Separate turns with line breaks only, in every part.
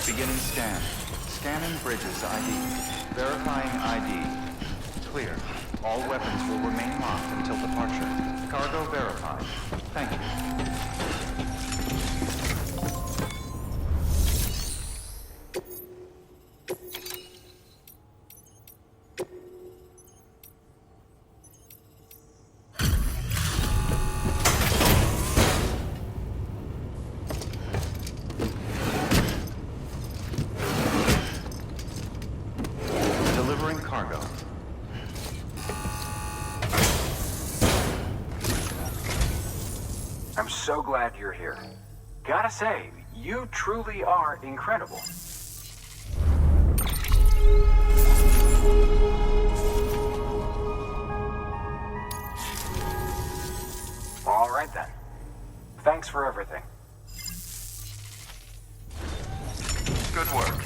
Beginning scan. Scanning bridges ID. Verifying ID. Clear. All weapons will remain locked until departure. Cargo verified. Thank you. Delivering cargo.
I'm so glad you're here. Gotta say, you truly are incredible. All right then. Thanks for everything.
Good work.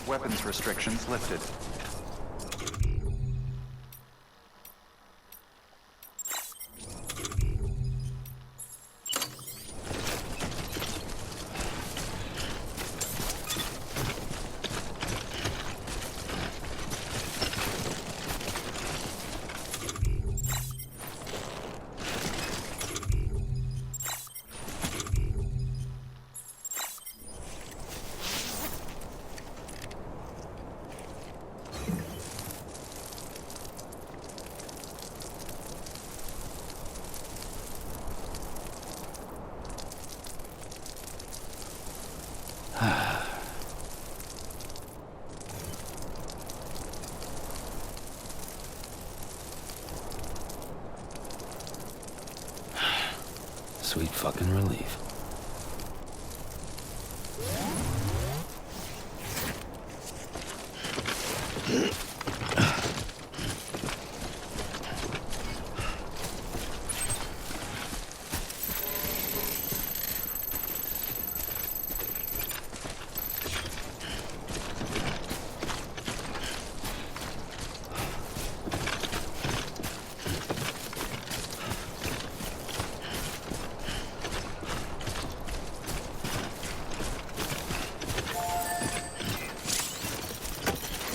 Weapons restrictions lifted.
Sweet fucking relief.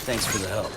Thanks for the help.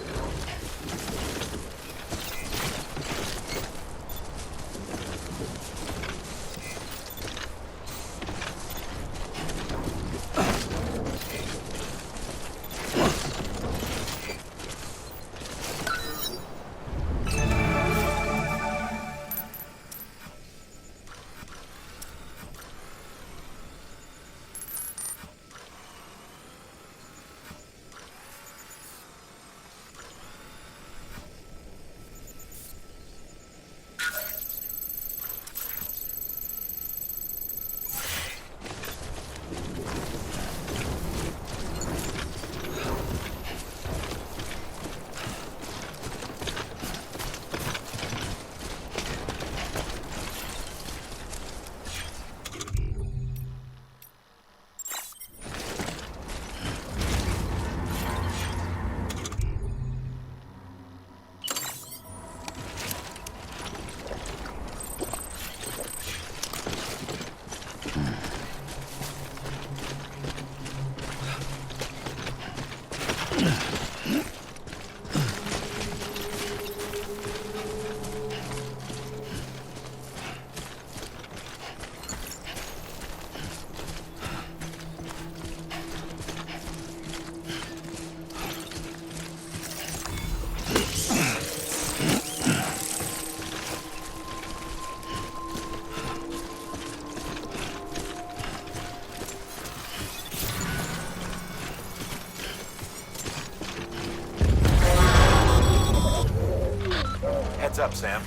Heads up, Sam.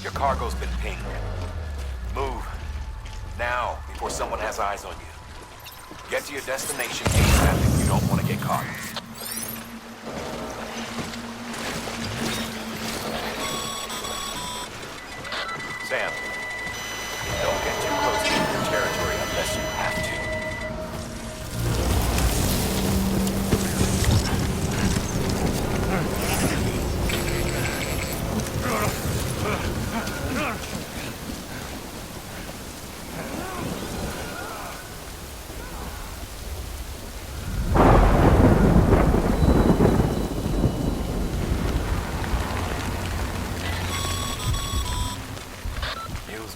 Your cargo's been pinged. Move. Now, before someone has eyes on you. Get to your destination ASAP if you don't want to get caught. Sam, don't get too close to your territory unless you have to.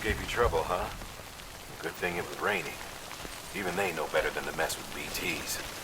Gave you trouble, huh? Good thing it was raining. Even they know better than to mess with BTs.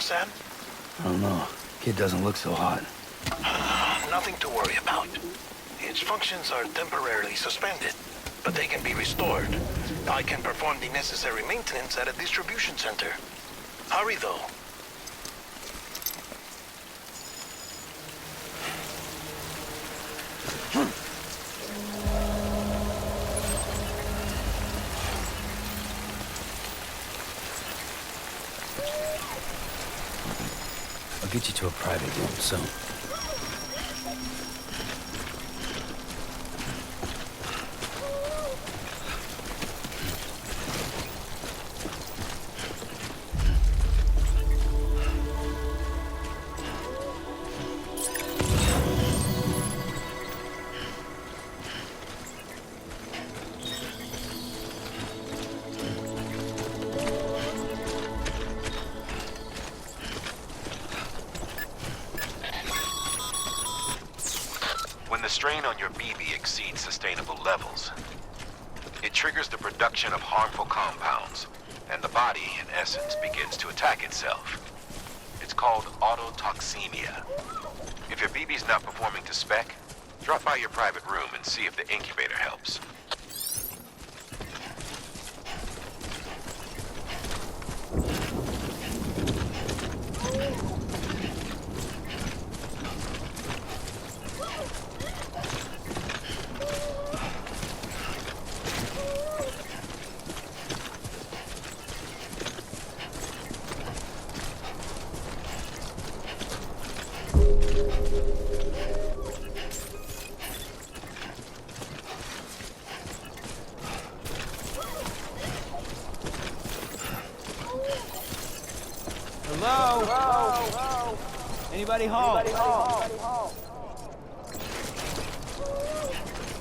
Sam?
I don't know. Kid doesn't look so hot.
Nothing to worry about. Its functions are temporarily suspended, but they can be restored. I can perform the necessary maintenance at a distribution center. Hurry, though.
I'll get you to a private room soon.
When the strain on your BB exceeds sustainable levels, it triggers the production of harmful compounds, and the body, in essence, begins to attack itself. It's called autotoxemia. If your BB's not performing to spec, drop by your private room and see if the incubator helps.
Hello? Anybody home?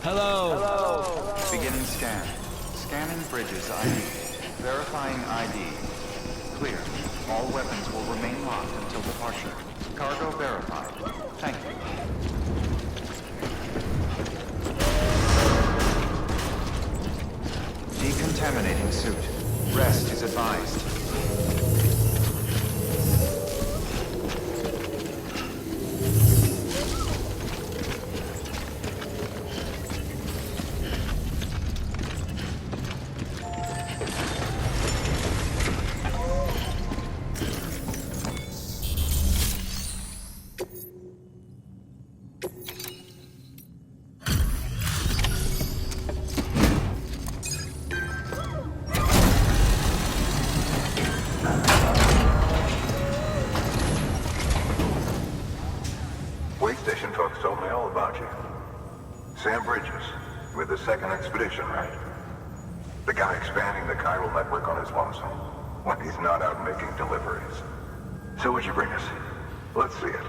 Hello?
Beginning scan. Scanning bridges ID. Verifying ID. Clear. All weapons will remain locked until departure. Cargo verified. Thank you. Decontaminating suit. Rest is advised.
Wait station folks told me all about you. Sam Bridges, with the second expedition, right? The guy expanding the chiral network on his lonesome, when he's not out making deliveries. So what'd you bring us? Let's see it.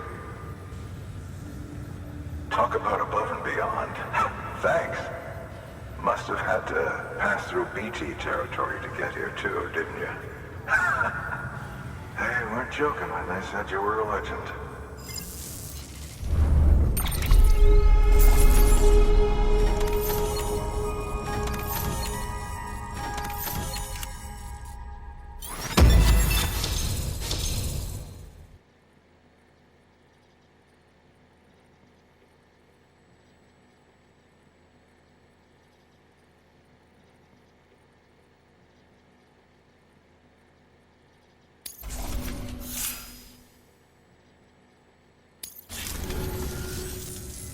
Talk about above and beyond. Thanks. Must have had to pass through BT territory to get here too, didn't you? They weren't joking when they said you were a legend.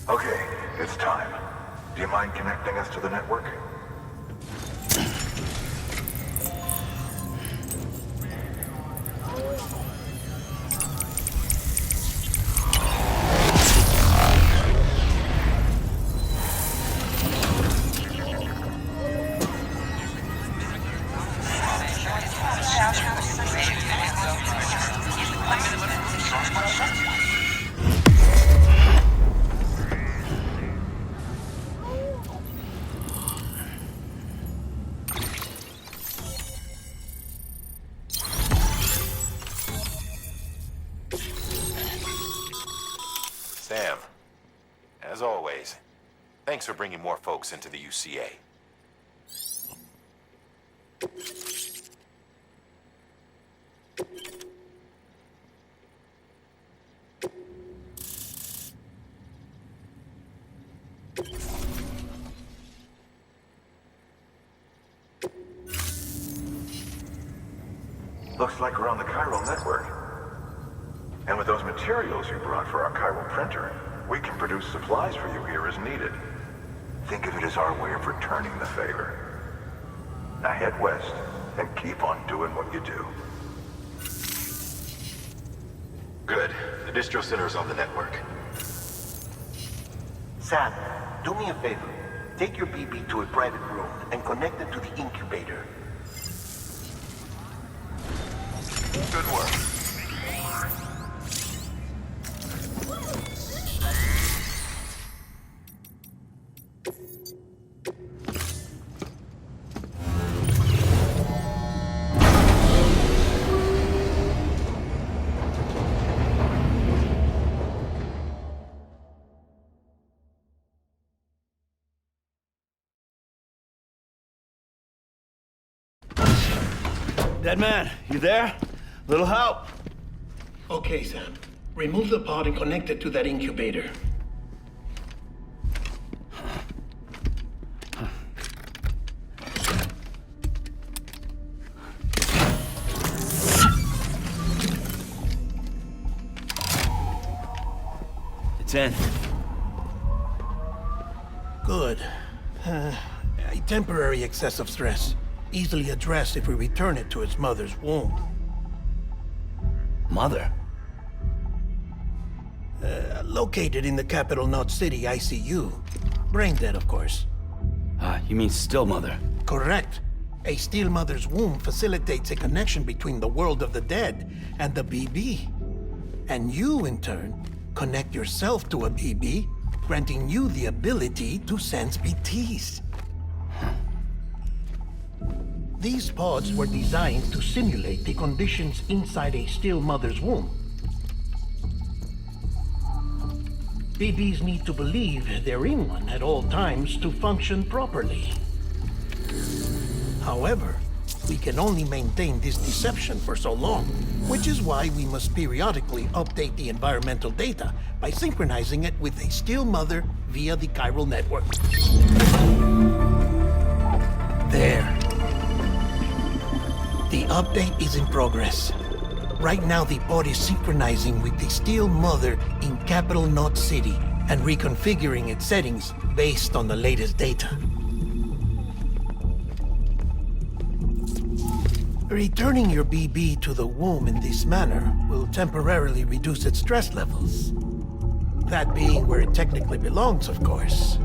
Okay, it's time. Do you mind connecting us to the network?
Sam, as always, thanks for bringing more folks into the UCA.
Looks like we're on the chiral network. And with those materials you brought for our chiral printer, we can produce supplies for you here as needed. Think of it as our way of returning the favor. Now head west and keep on doing what you do.
Good. The distro center is on the network.
Sam, do me a favor. Take your BB to a private room and connect it to the incubator.
Good work.
Dead man, you there? Little help.
Okay, Sam. Remove the pod and connect it to that incubator.
It's in.
Good. A temporary excess of stress. Easily addressed if we return it to its mother's womb.
Mother?
Located in the capital Knot City ICU. Brain dead, of course.
You mean still mother?
Correct. A still mother's womb facilitates a connection between the world of the dead and the BB. And you, in turn, connect yourself to a BB, granting you the ability to sense BTs. These pods were designed to simulate the conditions inside a still mother's womb. BBs need to believe they're in one at all times to function properly. However, we can only maintain this deception for so long, which is why we must periodically update the environmental data by synchronizing it with a still mother via the chiral network. There. The update is in progress. Right now, the pod is synchronizing with the still mother in capital Knot City and reconfiguring its settings based on the latest data. Returning your BB to the womb in this manner will temporarily reduce its stress levels. That being where it technically belongs, of course.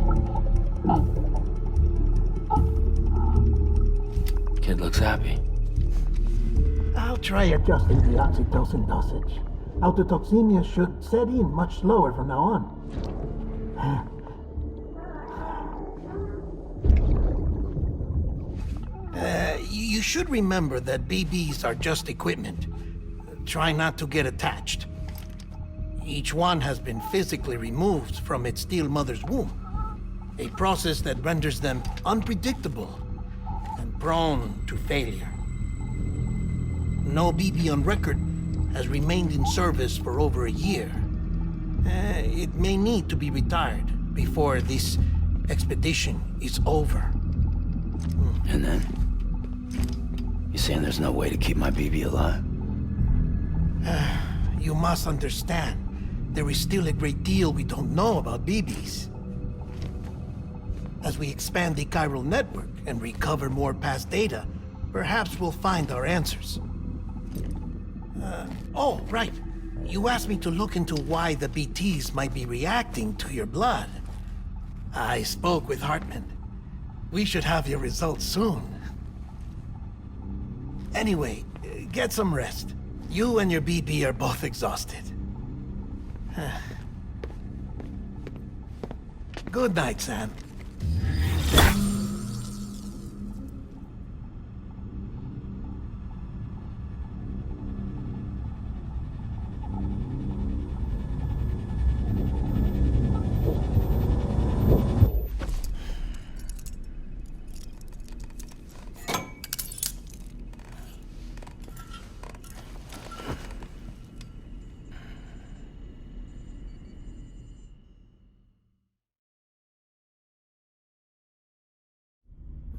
Kid looks happy.
I'll try adjusting the oxytocin dosage. Autotoxemia should set in much slower from now on. You should remember that BBs are just equipment. Try not to get attached. Each one has been physically removed from its still mother's womb. A process that renders them unpredictable and prone to failure. No BB on record has remained in service for over a year. It may need to be retired before this expedition is over.
And then? You saying there's no way to keep my BB alive?
You must understand, there is still a great deal we don't know about BBs. As we expand the chiral network and recover more past data, perhaps we'll find our answers. Oh, right. You asked me to look into why the BTs might be reacting to your blood. I spoke with Hartman. We should have your results soon. Anyway, get some rest. You and your BB are both exhausted. Good night, Sam.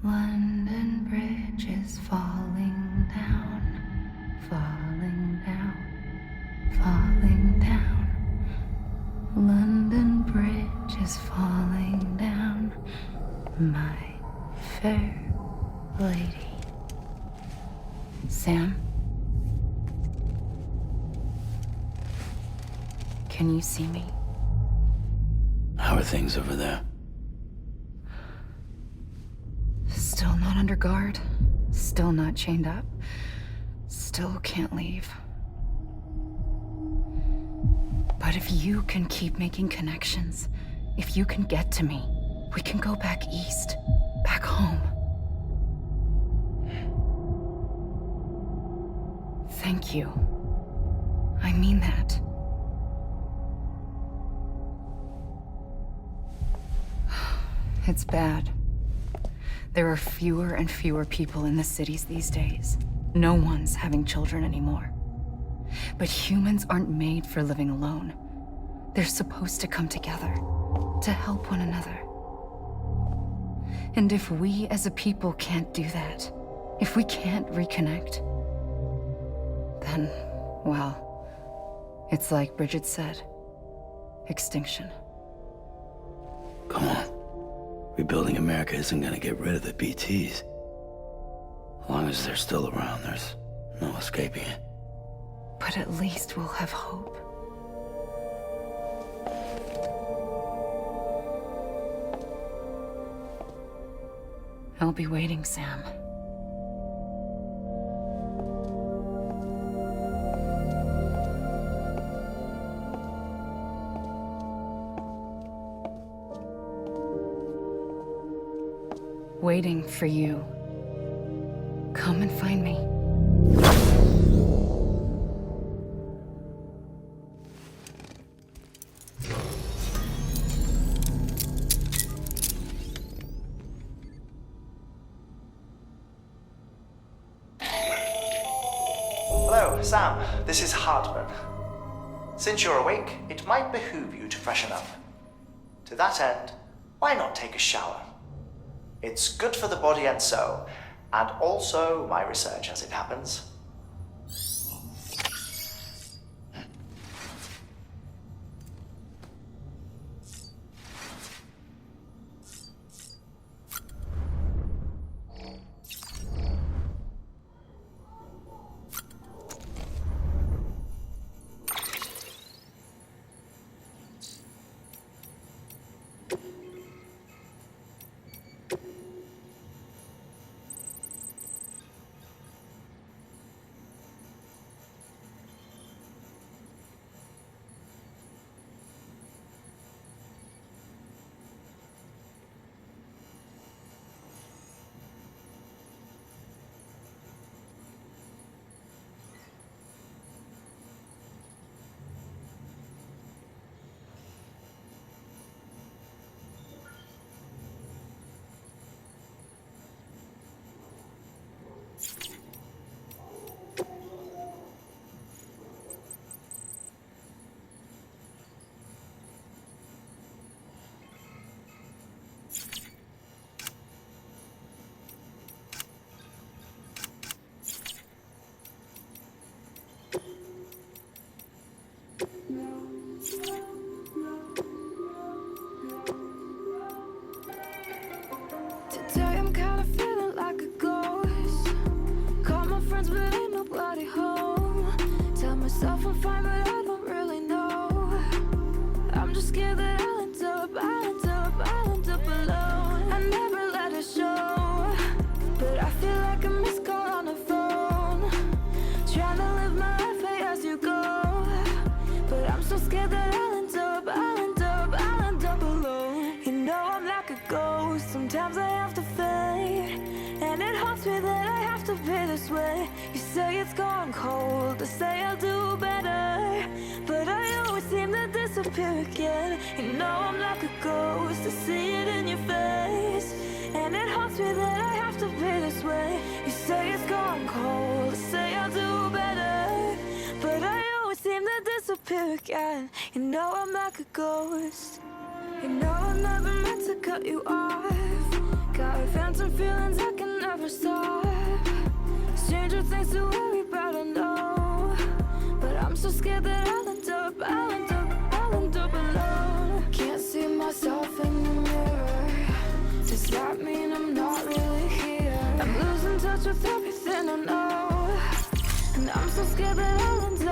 London Bridge is falling down. falling down, falling down. London Bridge is falling down, my fair lady. Sam? Can you see me?
How are things over there?
Still not under guard, still not chained up, still can't leave. But if you can keep making connections, if you can get to me, we can go back east, back home. Thank you. I mean that. It's bad. There are fewer and fewer people in the cities these days. No one's having children anymore. But humans aren't made for living alone. They're supposed to come together, to help one another. And if we as a people can't do that, if we can't reconnect, then, well, it's like Bridget said, extinction.
Come on. Rebuilding America isn't gonna get rid of the BTs. As long as they're still around, there's no escaping it.
But at least we'll have hope. I'll be waiting, Sam. Waiting for you. Come and find me.
Hello, Sam. This is Hartman. Since you're awake, it might behoove you to freshen up. To that end, why not take a shower? It's good for the body and soul, and also my research as it happens.
Today I'm kinda feeling like a ghost. Call my friends but ain't nobody home. Tell myself I'm fine but I don't really know. I'm just scared that I'll end up alone. I never let it show, but I feel like a missed call on the phone. Trying to live my life as you go, but I'm so scared that I'll end up alone. You know I'm like a ghost, sometimes I have to fade, and it haunts me that I have to be this way. You say it's gone cold, I say I'll do better, but I always seem to disappear again. You know I'm like a ghost, I see it in your face, and it haunts me that I have to be this way. You say it's gone cold, I say I'll do better, but I always seem to disappear again. You know I'm like a ghost. You know I never meant to cut you off. Got phantom feelings I can never stop. Stranger things to worry about, I know. touch with everything I know. And I'm so scared that I'll end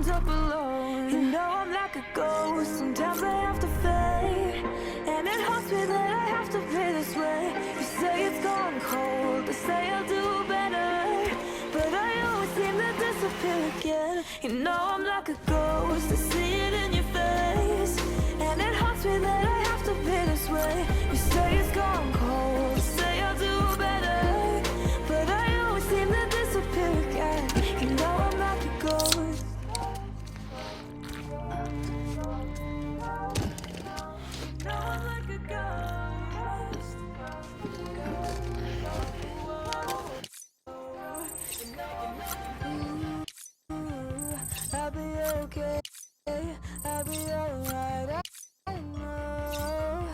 up alone. You know I'm like a ghost, sometimes I have to fade. And it haunts me that I have to be this way. You say it's gone cold, they say I'll do better, but I always seem to disappear again. You know I'm like a ghost, I see it in your face. And it haunts me that I have to be this way. You say it's gone cold, they say I'll do better, but I always seem to disappear again. You know I'm like a ghost. No, I'm like a ghost. I'll be okay. I'll be alright. I know.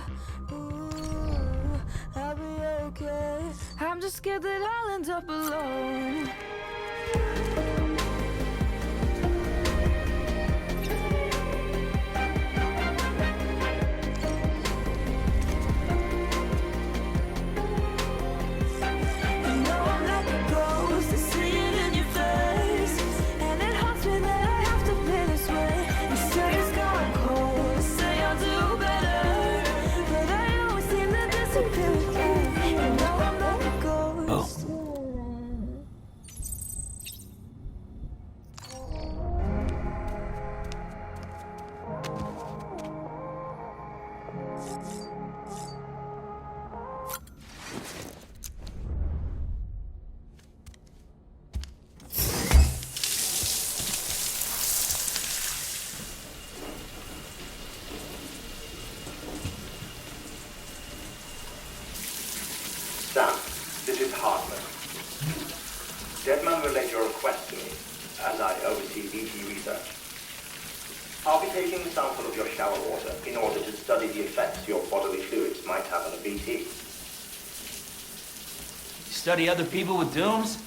Ooh, I'll be okay. I'm just scared that I'll end up alone.
Sam, this is Hartman. Deadman relayed your request to me, as I oversee BT research. I'll be taking a sample of your shower water in order to study the effects your bodily fluids might have on a BT.
Study other people with dooms?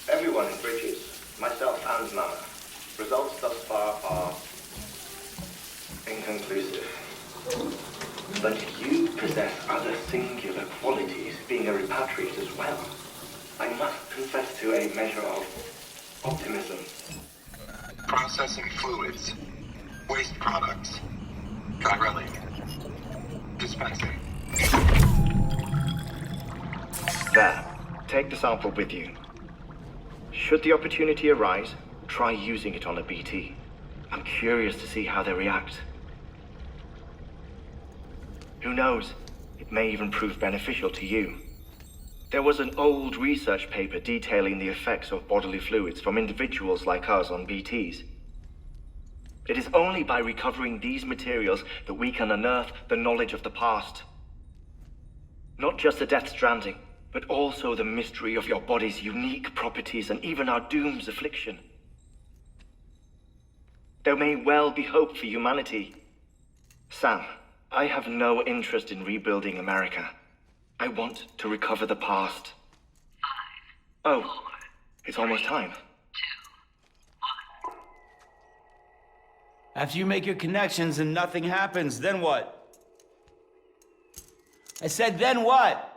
Everyone in Bridges, myself and Mama. Results thus far are inconclusive. But you possess other singular qualities, being a repatriate as well. I must confess to a measure of optimism.
Processing fluids. Waste products. Chirelling. Dispensing.
There. Take the sample with you. Should the opportunity arise, try using it on a BT. I'm curious to see how they react. Who knows? It may even prove beneficial to you. There was an old research paper detailing the effects of bodily fluids from individuals like us on BTs. It is only by recovering these materials that we can unearth the knowledge of the past. Not just the Death Stranding, but also the mystery of your body's unique properties and even our doom's affliction. There may well be hope for humanity. Sam, I have no interest in rebuilding America. I want to recover the past. 5, 4, oh, it's almost time. 2,
1.
After you make your connections and nothing happens, then what? I said, then what?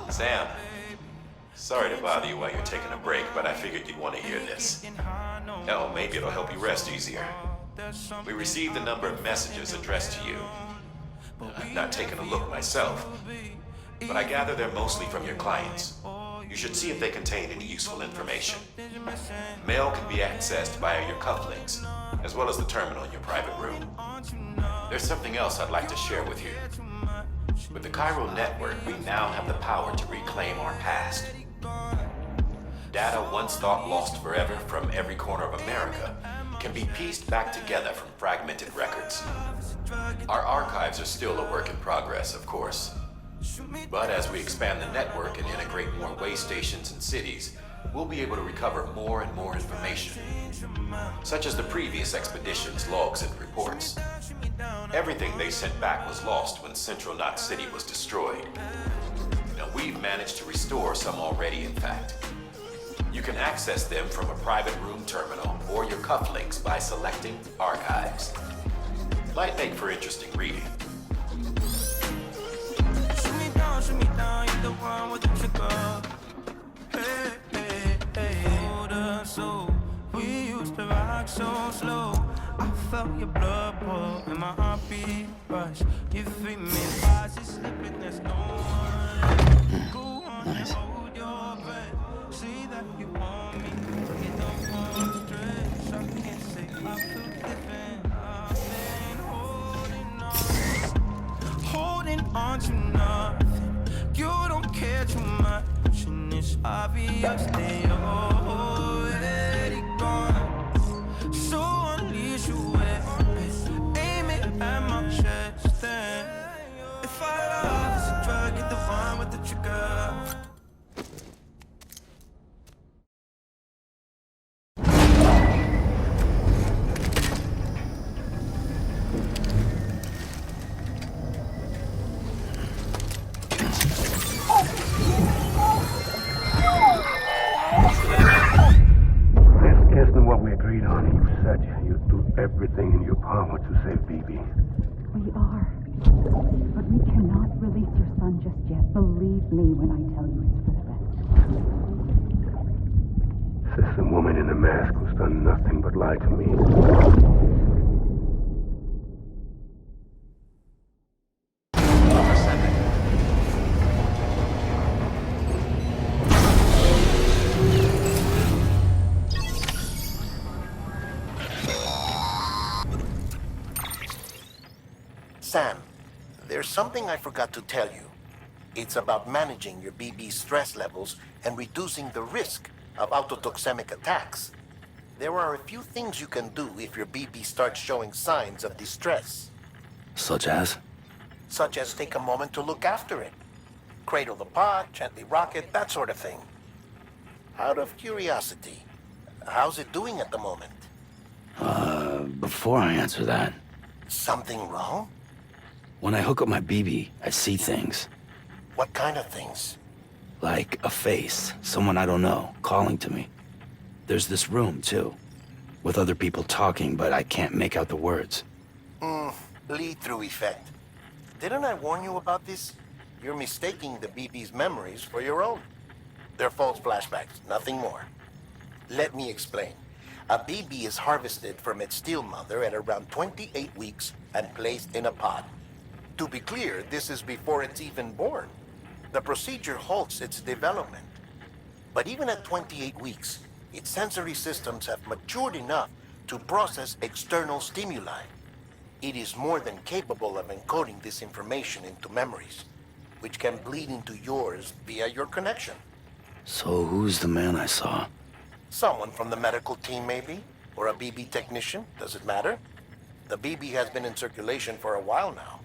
Sam, sorry to bother you while you're taking a break, but I figured you'd want to hear this. Hell, maybe it'll help you rest easier. We received a number of messages addressed to you. I've not taken a look myself, but I gather they're mostly from your clients. You should see if they contain any useful information. Mail can be accessed via your cufflinks, as well as the terminal in your private room. There's something else I'd like to share with you. With the Chiral network, we now have the power to reclaim our past. Data once thought lost forever from every corner of America can be pieced back together from fragmented records. Our archives are still a work in progress, of course. But as we expand the network and integrate more way stations and cities, we'll be able to recover more and more information, such as the previous expedition's logs and reports. Everything they sent back was lost when Central Knot City was destroyed. Now, we've managed to restore some already, in fact. You can can access them from a private room terminal or your cufflinks by selecting Archives. Might make for interesting reading.
Shoot me down, you're the one with the trigger. Hey, hey, hey, hold up, so we used to rock so slow. I felt your blood pour and my heartbeat rush. You feel me fast, it's slipping, there's no one. Go on and hold your breath. See that you want me, you don't want stress. I can't say I feel different. I've been holding on to nothing. You don't care too much, and it's obvious they already gone. So unleash your weapon, aim it at my chest. Then, if I love is a drug, you're the one with the trigger.
Isn't what we agreed on. You said you'd do everything in your power to save BB.
We are. But we cannot release your son just yet. Believe me when I tell you it's for the best.
Says the woman in the mask who's done nothing but lie to me.
Sam, there's something I forgot to tell you. It's about managing your BB stress levels and reducing the risk of autotoxemic attacks. There are a few things you can do if your BB starts showing signs of distress.
Such as?
Such as take a moment to look after it. Cradle the pot, gently rock it, that sort of thing. Out of curiosity, how's it doing at the moment?
Before I answer that...
Something wrong?
When I hook up my BB, I see things.
What kind of things?
Like a face, someone I don't know, calling to me. There's this room, too, with other people talking, but I can't make out the words.
Lead-through effect. Didn't I warn you about this? You're mistaking the BB's memories for your own. They're false flashbacks, nothing more. Let me explain. A BB is harvested from its steel mother at around 28 weeks and placed in a pod. To be clear, this is before it's even born. The procedure halts its development. But even at 28 weeks, its sensory systems have matured enough to process external stimuli. It is more than capable of encoding this information into memories, which can bleed into yours via your connection.
So who's the man I saw?
Someone from the medical team, maybe? Or a BB technician? Does it matter? The BB has been in circulation for a while now.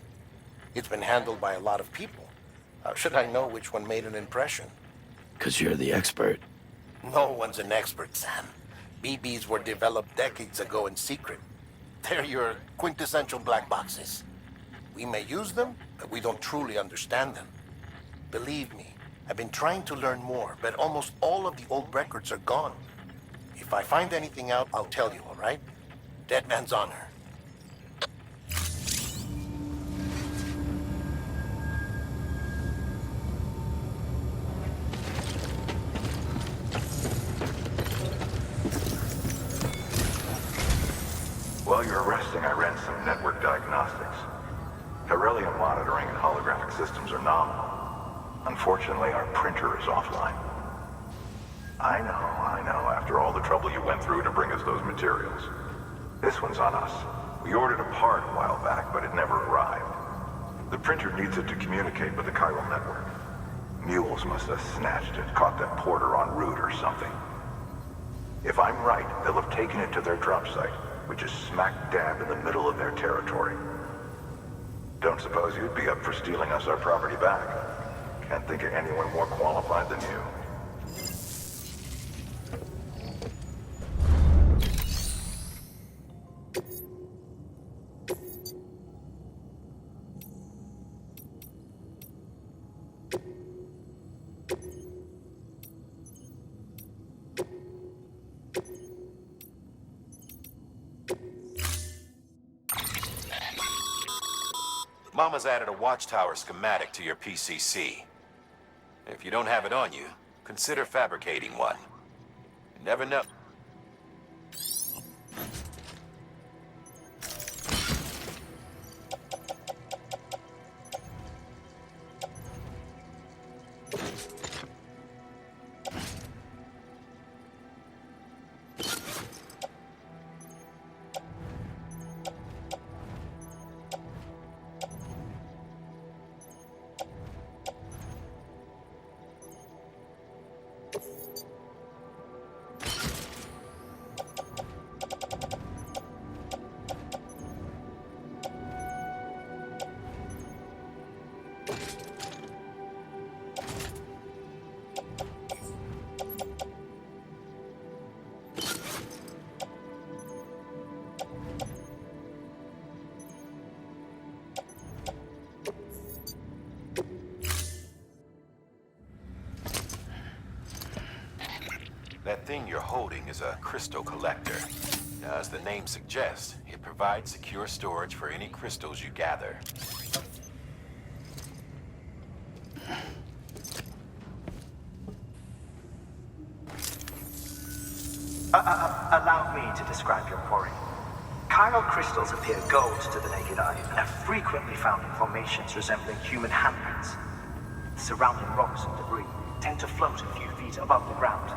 It's been handled by a lot of people. How should I know which one made an impression?
'Cause you're the expert.
No one's an expert, Sam. BBs were developed decades ago in secret. They're your quintessential black boxes. We may use them, but we don't truly understand them. Believe me, I've been trying to learn more, but almost all of the old records are gone. If I find anything out, I'll tell you, all right? Dead man's honor.
While you're resting, I ran some network diagnostics. Beryllium monitoring and holographic systems are nominal. Unfortunately, our printer is offline. I know, after all the trouble you went through to bring us those materials. This one's on us. We ordered a part a while back, but it never arrived. The printer needs it to communicate with the chiral network. Mules must have snatched it, caught that porter en route or something. If I'm right, they'll have taken it to their drop site, which is smack dab in the middle of their territory. Don't suppose you'd be up for stealing us our property back? Can't think of anyone more qualified than you.
Mama's added a watchtower schematic to your PCC. If you don't have it on you, consider fabricating one. You never know. That thing you're holding is a crystal collector. Now, as the name suggests, it provides secure storage for any crystals you gather.
Allow me to describe your quarry. Chiral crystals appear gold to the naked eye and are frequently found in formations resembling human handprints. Surrounding rocks and debris tend to float a few feet above the ground.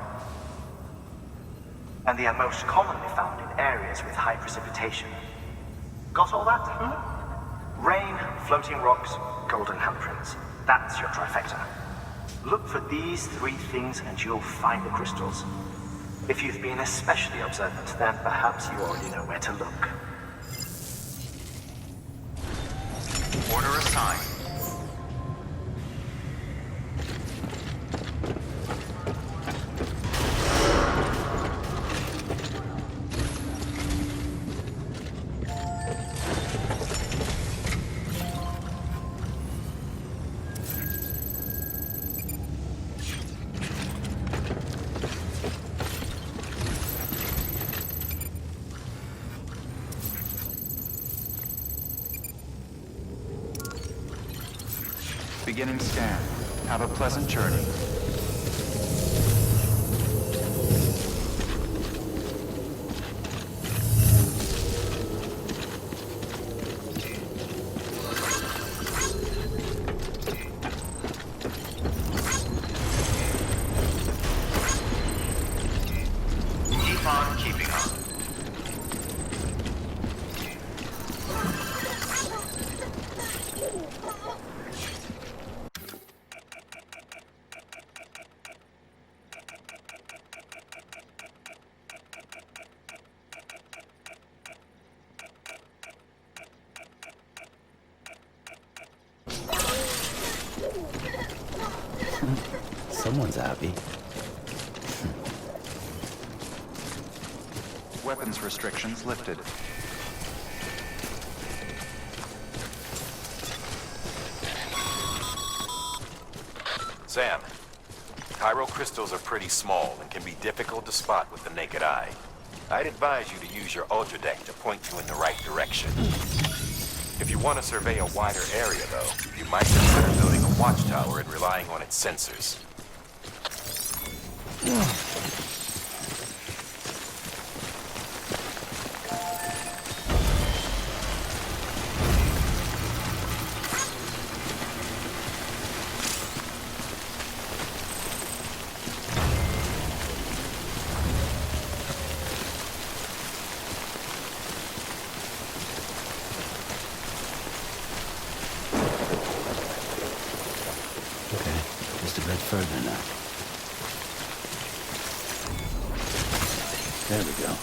And they are most commonly found in areas with high precipitation. Got all that? Rain, floating rocks, golden handprints. That's your trifecta. Look for these three things and you'll find the crystals. If you've been especially observant, then perhaps you already know where to look.
Order assigned. Beginning scan. Have a pleasant journey.
Keep on keeping on.
Someone's happy.
Weapons restrictions lifted.
Sam, chiral crystals are pretty small and can be difficult to spot with the naked eye. I'd advise you to use your ultra deck to point you in the right direction. If you want to survey a wider area, though, you might consider building a watchtower and relying on its sensors.
Okay, just a bit further now. There we go.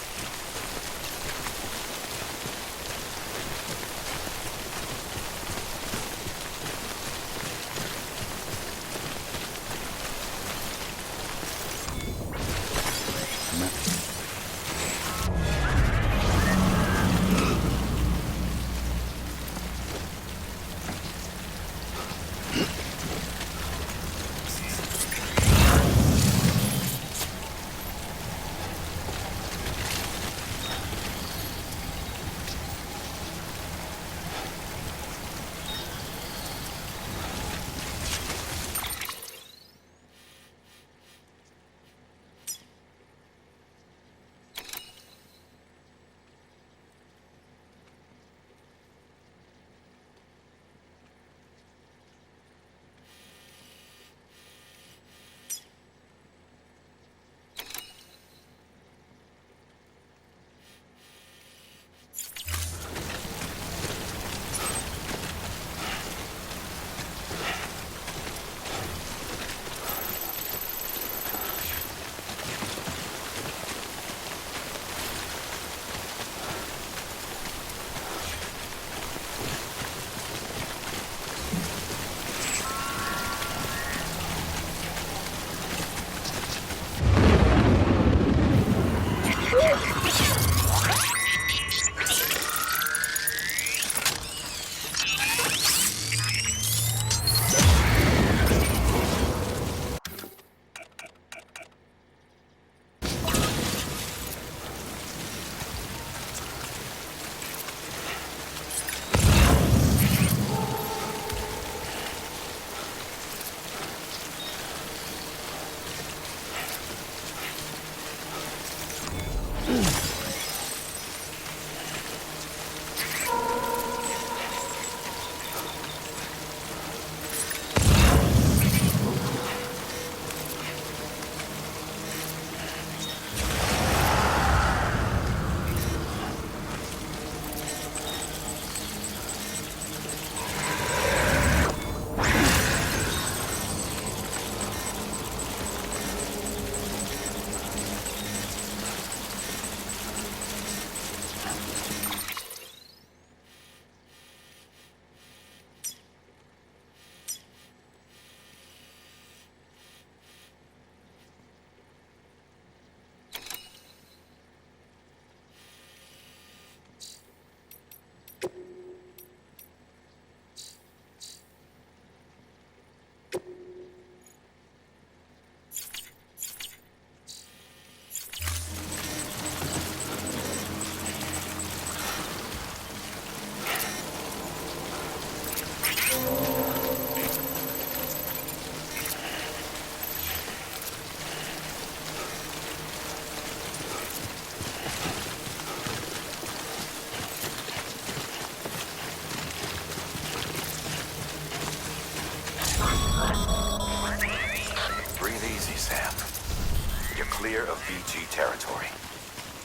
BT territory.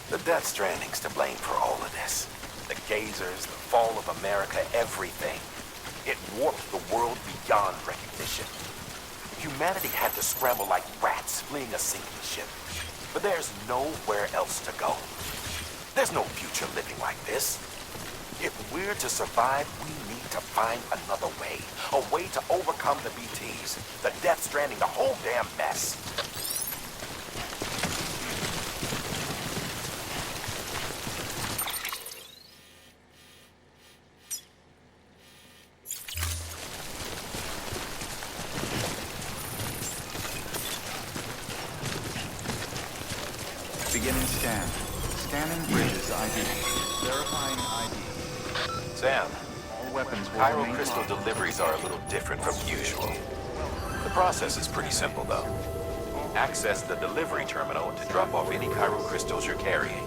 The Death Stranding's to blame for all of this. The gazers, the fall of America, everything. It warped the world beyond recognition. Humanity had to scramble like rats fleeing a sinking ship. But there's nowhere else to go. There's no future living like this. If we're to survive, we need to find another way. A way to overcome the BTs, the Death Stranding, the whole damn mess.
Beginning scan. Scanning bridges ID. Verifying ID.
Sam,
All weapons will
Chiral
remain
crystal
locked.
deliveries are a little different from usual. The process is pretty simple, though. Access the delivery terminal to drop off any chiral crystals you're carrying.